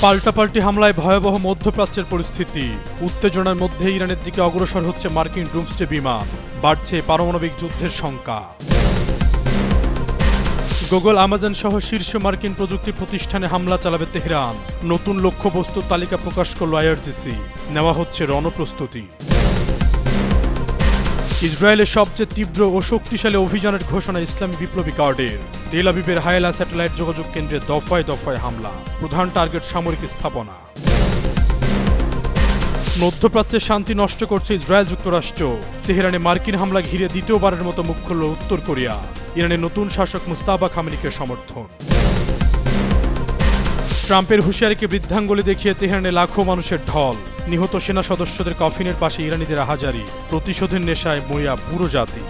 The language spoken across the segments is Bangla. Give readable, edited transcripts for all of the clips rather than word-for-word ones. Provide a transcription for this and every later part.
পাল্টাপাল্টি হামলায় ভয়াবহ মধ্যপ্রাচ্যের পরিস্থিতি। উত্তেজনার মধ্যে ইরানের দিকে অগ্রসর হচ্ছে মার্কিন ডুমসডে বিমান। বাড়ছে পারমাণবিক যুদ্ধের শঙ্কা। গুগল, আমাজন সহ শীর্ষ মার্কিন প্রযুক্তি প্রতিষ্ঠানে হামলা চালাবে তেহরান। নতুন লক্ষ্যবস্তুর তালিকা প্রকাশ করল আইআরজিসি। নেওয়া হচ্ছে রণপ্রস্তুতি। ইসরায়েলের সবচেয়ে তীব্র ও শক্তিশালী অভিযানের ঘোষণা ইসলামী বিপ্লবী গার্ডের। তেল আবিবের হায়েলা স্যাটেলাইট যোগাযোগ কেন্দ্রে দফায় দফায় হামলা। প্রধান টার্গেট সামরিক স্থাপনা। মধ্যপ্রাচ্যের শান্তি নষ্ট করছে ইসরায়েল যুক্তরাষ্ট্র। তেহরানে মার্কিন হামলা ঘিরে দ্বিতীয়বারের মতো মুখ খুলল উত্তর কোরিয়া। ইরানের নতুন শাসক মুস্তাফা খামেনিকে সমর্থন। ট্রাম্পের হুঁশিয়ারিকে বৃদ্ধাঙ্গুলি দেখিয়ে তেহরানে লাখো মানুষের ঢল। নিহত সেনা সদস্যদের কফিনের পাশে ইরানিদের আহাজারি। প্রতিশোধের নেশায় মরিয়া পুরো জাতি।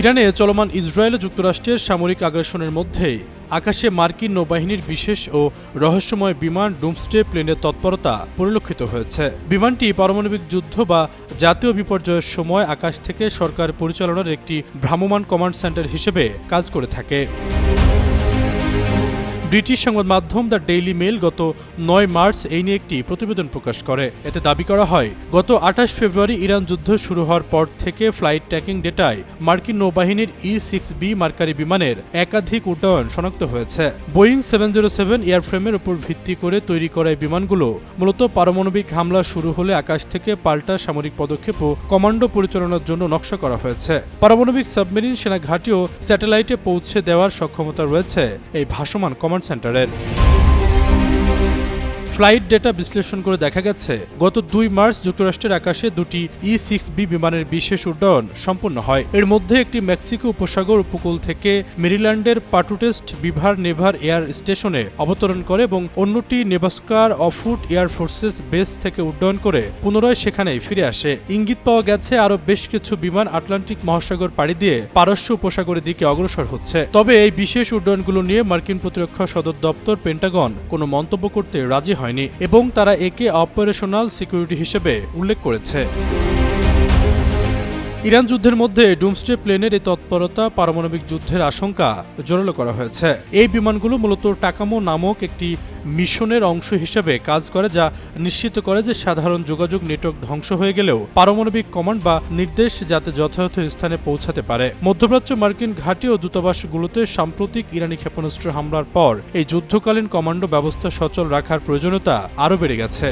ইরানে চলমান ইসরায়েল ও যুক্তরাষ্ট্রের সামরিক আগ্রাসনের মধ্যেই আকাশে মার্কিন নৌবাহিনীর বিশেষ ও রহস্যময় বিমান ডুমসডে প্লেনের তৎপরতা পরিলক্ষিত হয়েছে। বিমানটি পারমাণবিক যুদ্ধ বা জাতীয় বিপর্যয়ের সময় আকাশ থেকে সরকার পরিচালনার একটি ভ্রাম্যমাণ কমান্ড সেন্টার হিসেবে কাজ করে থাকে। ব্রিটিশ সংবাদ মাধ্যম দ্য ডেইলি মেইল গত ৯ মার্চ এই নিয়ে একটি প্রতিবেদন প্রকাশ করে। এতে দাবি করা হয়, গত ২৮ ফেব্রুয়ারি ইরান যুদ্ধ শুরু হওয়ার পর থেকে ফ্লাইট ট্র্যাকিং ডেটায় মার্কিন নৌবাহিনীর E-6B মার্কারি বিমানের একাধিক উড্ডয়ন শনাক্ত হয়েছে। বোয়িং 707 এয়ারফ্রেমের উপর ভিত্তি করে তৈরি করা এই বিমানগুলো মূলত পারমাণবিক হামলা শুরু হলে আকাশ থেকে পাল্টা সামরিক পদক্ষেপ ও কমান্ডো পরিচালনার জন্য নকশা করা হয়েছে। পারমাণবিক সাবমেরিন, সেনা ঘাঁটি ও স্যাটেলাইটে পৌঁছে দেওয়ার সক্ষমতা রয়েছে এই ভাসমান কমান্ড সেন্টারের। ফ্লাইট ডেটা বিশ্লেষণ করে দেখা গেছে, গত ২ মার্চ যুক্তরাষ্ট্রের আকাশে দুটি E-6B বিমানের বিশেষ উড্ডয়ন সম্পন্ন হয়। এর মধ্যে একটি মেক্সিকো উপসাগর উপকূল থেকে মেরিল্যান্ডের পাটুটেস্ট বিভার নেভার এয়ার স্টেশনে অবতরণ করে এবং অন্যটি নেব্রাস্কার অফুট এয়ার ফোর্সেস বেস থেকে উড্ডয়ন করে পুনরায় সেখানেই ফিরে আসে। ইঙ্গিত পাওয়া গেছে আরও বেশ কিছু বিমান আটলান্টিক মহাসাগর পাড়ি দিয়ে পারস্য উপসাগরের দিকে অগ্রসর হচ্ছে। তবে এই বিশেষ উড্ডয়নগুলো নিয়ে মার্কিন প্রতিরক্ষা সদর দপ্তর পেন্টাগন কোনো মন্তব্য করতে রাজি হয়নি এবং তারা একে অপারেশনাল সিকিউরিটি হিসেবে উল্লেখ করেছে। ইরান যুদ্ধের মধ্যে ডুমসডে প্লেনের এই তৎপরতা পারমাণবিক যুদ্ধের আশঙ্কা জোরালো করা হয়েছে। এই বিমানগুলো মূলত টাকামো নামক একটি মিশনের অংশ হিসেবে কাজ করে, যা নিশ্চিত করে যে সাধারণ যোগাযোগ নেটওয়ার্ক ধ্বংস হয়ে গেলেও পারমাণবিক কমান্ড বা নির্দেশ যাতে যথাযথ স্থানে পৌঁছাতে পারে। মধ্যপ্রাচ্য মার্কিন ঘাঁটি ও দূতাবাসগুলোতে সাম্প্রতিক ইরানি ক্ষেপণাস্ত্র হামলার পর এই যুদ্ধকালীন কমান্ডো ব্যবস্থা সচল রাখার প্রয়োজনীয়তা আরও বেড়ে গেছে।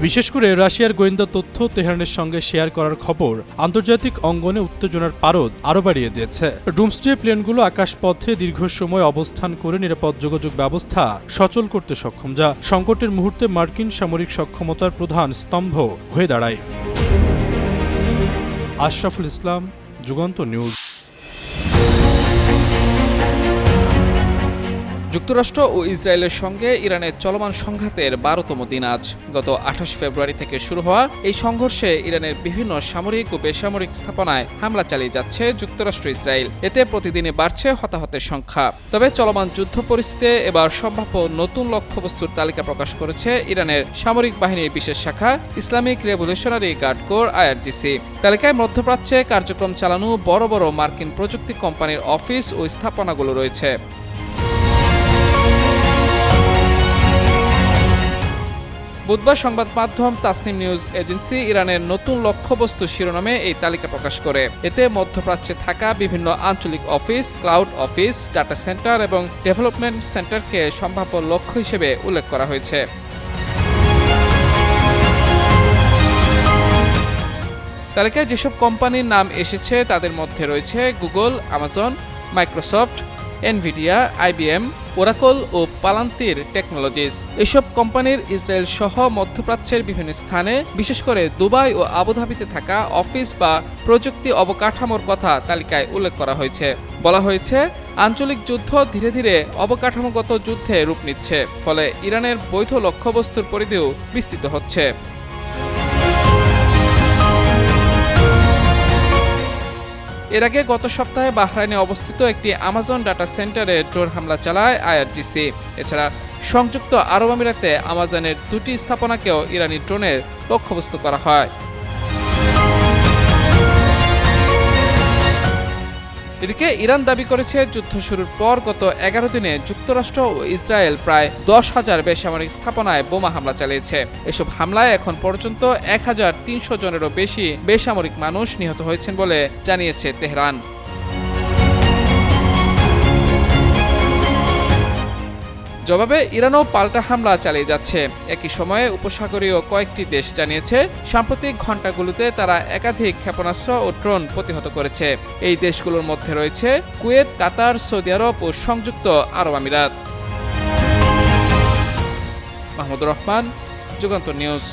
বিশেষ করে রাশিয়ার গোয়েন্দা তথ্য তেহরানের সঙ্গে শেয়ার করার খবর আন্তর্জাতিক অঙ্গনে উত্তেজনার পারদ আরও বাড়িয়ে দিয়েছে। ডুমসডে প্লেনগুলো আকাশপথে দীর্ঘ সময় অবস্থান করে নিরাপদ যোগাযোগ ব্যবস্থা সচল করতে সক্ষম, যা সংকটের মুহূর্তে মার্কিন সামরিক সক্ষমতার প্রধান স্তম্ভ হয়ে দাঁড়ায়। আশরাফুল ইসলাম, যুগান্তর নিউজ। যুক্তরাষ্ট্র ও ইসরায়েলের সঙ্গে ইরানের চলমান সংঘাতের ১২তম দিন আজ। গত ২৮ ফেব্রুয়ারি থেকে শুরু হওয়া এই সংঘর্ষে ইরানের বিভিন্ন সামরিক ও বেসামরিক স্থাপনায় হামলা চালিয়ে যাচ্ছে যুক্তরাষ্ট্র ইসরায়েল। এতে প্রতিদিনে বাড়ছে হতাহতের সংখ্যা। তবে চলমান যুদ্ধ পরিস্থিতিতে এবার সম্ভাব্য নতুন লক্ষ্যবস্তুর তালিকা প্রকাশ করেছে ইরানের সামরিক বাহিনীর বিশেষ শাখা Islamic Revolutionary Guard Corps IRGC. তালিকায় মধ্যপ্রাচ্যে কার্যক্রম চালানো বড় বড় মার্কিন প্রযুক্তি কোম্পানির অফিস ও স্থাপনাগুলো রয়েছে। বুধবার সংবাদ মাধ্যম তাসনিম নিউজ এজেন্সি ইরানের নতুন লক্ষ্যবস্তু শিরোনামে এই তালিকা প্রকাশ করে। এতে মধ্যপ্রাচ্যে থাকা বিভিন্ন আঞ্চলিক office, cloud office, data centre এবং ডেভেলপমেন্ট সেন্টারকে সম্ভাব্য লক্ষ্য হিসেবে উল্লেখ করা হয়েছে। তালিকায় যেসব কোম্পানির নাম এসেছে তাদের মধ্যে রয়েছে Google, Amazon, Microsoft, Nvidia, IBM, Oracle ও পালান্তির টেকনোলজিস। এসব কোম্পানির ইসরায়েল সহ মধ্যপ্রাচ্যের বিভিন্ন স্থানে, বিশেষ করে দুবাই ও আবুধাবিতে থাকা অফিস বা প্রযুক্তি অবকাঠামোর কথা তালিকায় উল্লেখ করা হয়েছে। বলা হয়েছে, আঞ্চলিক যুদ্ধ ধীরে ধীরে অবকাঠামোগত যুদ্ধে রূপ নিচ্ছে, ফলে ইরানের বৈধ লক্ষ্যবস্তুর পরিধিও বিস্তৃত হচ্ছে। এর আগে গত সপ্তাহে বাহরাইনে অবস্থিত একটি আমাজন ডাটা সেন্টারে ড্রোন হামলা চালায় আইআরজিসি। এছাড়া সংযুক্ত আরব আমিরাতে আমাজনের 2টি স্থাপনাকেও ইরানি ড্রোনের লক্ষ্যবস্তু করা হয়। এদিকে ইরান দাবি করেছে যুদ্ধ শুরুর পর গত 11 দিনে যুক্তরাষ্ট্র ও ইসরায়েল প্রায় 10,000 বেসামরিক স্থাপনায় বোমা হামলা চালিয়েছে। এসব হামলায় এখন পর্যন্ত 1,300 জনেরও বেশি বেসামরিক মানুষ নিহত হয়েছেন বলে জানিয়েছে তেহরান। জবাবে ইরানও পাল্টা হামলা চালিয়ে যাচ্ছে। একই সময়ে উপসাগরীয় কয়েকটি দেশ জানিয়েছে সাম্প্রতিক ঘণ্টাগুলোতে তারা একাধিক ক্ষেপণাস্ত্র ও ড্রোন প্রতিহত করেছে। এই দেশগুলোর মধ্যে রয়েছে কুয়েত, কাতার, সৌদি আরব ও সংযুক্ত আরব আমিরাত। মাহমুদুর রহমান, যুগান্তর নিউজ।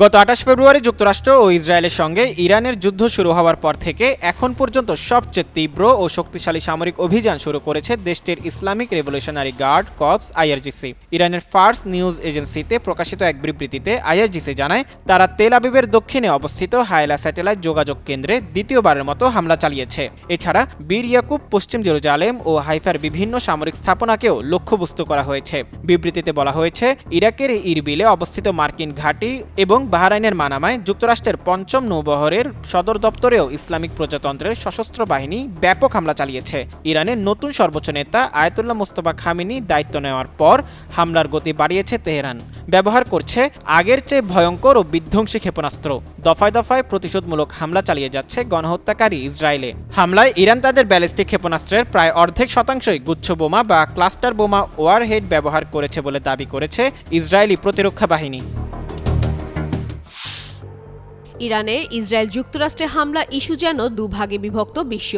গত 28 ফেব্রুয়ারি যুক্তরাষ্ট্র ও ইসরায়েলের সঙ্গে ইরানের যুদ্ধ শুরু হওয়ার পর থেকে এখন পর্যন্ত সবচেয়ে তীব্র ও শক্তিশালী সামরিক অভিযান শুরু করেছে দেশটির Islamic Revolutionary Guard Corps IRGC. ইরানের ফার্স নিউজ এজেন্সিতে প্রকাশিত এক বিবৃতিতে আইআরজিসি জানায় তারা তেল আবিবের দক্ষিণে অবস্থিত হায়লা স্যাটেলাইট যোগাযোগ কেন্দ্রে দ্বিতীয়বারের মতো হামলা চালিয়েছে। এছাড়া বীর ইয়াকুব, পশ্চিম জেরুজালেম ও হাইফার বিভিন্ন সামরিক স্থাপনাকেও লক্ষ্যবস্তু করা হয়েছে। বিবৃতিতে বলা হয়েছে ইরাকের ইরবিলে অবস্থিত মার্কিন ঘাঁটি এবং বাহরাইনের মানামায় যুক্তরাষ্ট্রের ৫ম নৌবহরের সদর দপ্তরেও ইসলামিক প্রজাতন্ত্রের সশস্ত্র বাহিনী ব্যাপক হামলা চালিয়েছে। ইরানের নতুন সর্বোচ্চ নেতা আয়াতুল্লাহ মোস্তফা খামেনি দায়িত্ব নেওয়ার পর হামলার গতি বাড়িয়েছে তেহরান। ব্যবহার করছে আগের চেয়ে ভয়ঙ্কর ও বিধ্বংসী ক্ষেপণাস্ত্র। দফায় দফায় প্রতিশোধমূলক হামলা চালিয়ে যাচ্ছে গণহত্যাকারী ইসরায়েলে। হামলায় ইরান তাদের ব্যালিস্টিক ক্ষেপণাস্ত্রের প্রায় অর্ধেক শতাংশই গুচ্ছ বোমা বা ক্লাস্টার বোমা ওয়ারহেড ব্যবহার করেছে বলে দাবি করেছে ইসরায়েলি প্রতিরক্ষা বাহিনী। ইরানে ইসরায়েল যুক্তরাষ্ট্রে হামলা ইস্যু যেন দুভাগে বিভক্ত বিশ্ব।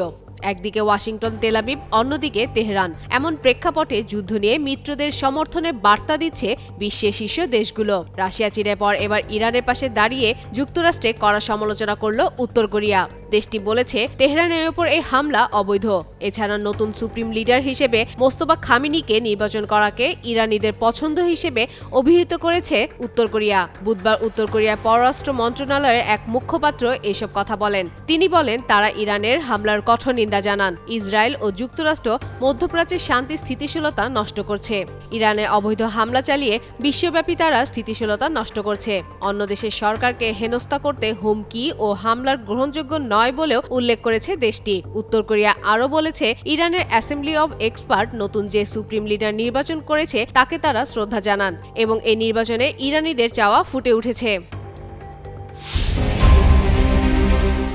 একদিকে ওয়াশিংটন, তেল আবিব, অন্যদিকে তেহরান। এমন প্রেক্ষাপটে যুদ্ধ নিয়ে মিত্রদের সমর্থনের বার্তা দিচ্ছে বিশ্বের শীর্ষ দেশগুলো। রাশিয়া, চীনের পর এবার ইরানের পাশে দাঁড়িয়ে যুক্তরাষ্ট্রে কড়া সমালোচনা করল উত্তর কোরিয়া। দেশটি বলেছে তেহরানের ওপর এই হামলা অবৈধ। এছাড়া নতুন সুপ্রিম লিডার হিসেবে মোস্তফা খামেনিকে নির্বাচন করাকে ইরানিদের পছন্দ হিসেবে অভিহিত করেছে উত্তর কোরিয়া। বুধবার উত্তর কোরিয়ার পররাষ্ট্র মন্ত্রণালয়ের এক মুখপাত্র এসব কথা বলেন। তিনি বলেন তারা ইরানের হামলার কঠোর নিন্দা জানান। ইসরায়েল ও যুক্তরাষ্ট্র মধ্যপ্রাচ্যের শান্তি স্থিতিশীলতা নষ্ট করছে। ইরানে অবৈধ হামলা চালিয়ে বিশ্বব্যাপী তারা স্থিতিশীলতা নষ্ট করছে। অন্য দেশের সরকারকে হেনস্থা করতে হুমকি ও হামলার গ্রহণযোগ্য নয় বলেও উল্লেখ করেছে দেশটি। উত্তর কোরিয়া আরও বলেছে ইরানের অ্যাসেম্বলি অব এক্সপার্ট নতুন যে সুপ্রিম লিডার নির্বাচন করেছে তাকে তারা শ্রদ্ধা জানান এবং এই নির্বাচনে ইরানিদের চাওয়া ফুটে উঠেছে।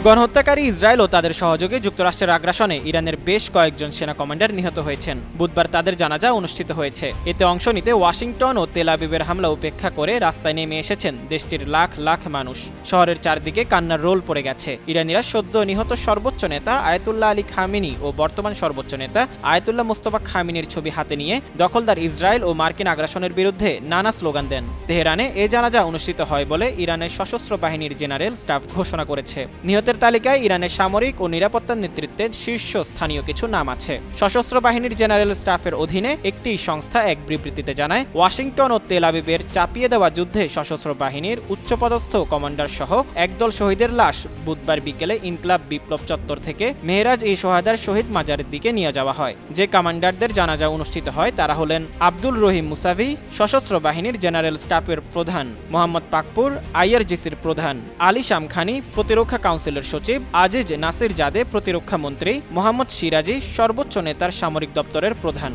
গণহত্যাকারী ইসরায়েল ও তাদের সহযোগী যুক্তরাষ্ট্রের আগ্রাসনে ইরানের বেশ কয়েকজন সেনা কমান্ডার নিহত হয়েছেন। বুধবার তাদের জানাজা অনুষ্ঠিত হয়েছে। এতে অংশ নিতে ওয়াশিংটন ও তেল আবিবের হামলা উপেক্ষা করে রাস্তায় নেমে এসেছেন দেশটির লাখ লাখ মানুষ। শহরের চারদিকে কান্নার রোল পড়ে গেছে। ইরানিরা সদ্য নিহত সর্বোচ্চ নেতা আয়াতুল্লাহ আলী খামেনি ও বর্তমান সর্বোচ্চ নেতা আয়াতুল্লাহ মোস্তফা খামেনির ছবি হাতে নিয়ে দখলদার ইসরায়েল ও মার্কিন আগ্রাসনের বিরুদ্ধে নানা স্লোগান দেন। তেহরানে এ জানাজা অনুষ্ঠিত হয় বলে ইরানের সশস্ত্র বাহিনীর জেনারেল স্টাফ ঘোষণা করেছে। নিহতের তালিকায় ইরানের সামরিক ও নিরাপত্তা নেতৃত্বের শীর্ষ স্থানীয় কিছু নাম আছে। সশস্ত্র বাহিনীর জেনারেল স্টাফের অধীনে একটি সংস্থা এক বিবৃতিতে জানায় ওয়াশিংটন ও তেল আবিবের চাপিয়ে দেওয়া যুদ্ধে সশস্ত্র বাহিনীর উচ্চপদস্থ কমান্ডার সহ একদল শহীদের লাশ বুধবার বিকেলে ইনকলাব বিপ্লব চত্বর থেকে মেহরাজ ই সোহাদার শহীদ মাজারের দিকে নিয়ে যাওয়া হয়। যে কমান্ডারদের জানাজা অনুষ্ঠিত হয় তারা হলেন আব্দুল রহিম মুসাভি, সশস্ত্র বাহিনীর জেনারেল স্টাফের প্রধান, মোহাম্মদ পাকপুর, আইআরজিসির প্রধান, আলী শামখানি, প্রতিরক্ষা কাউন্সিলের সচিব, আজিজ নাসির জাদে প্রতিরক্ষা মন্ত্রী, মোহাম্মদ সিরাজি সর্বোচ্চ নেতার সামরিক দপ্তরের প্রধান।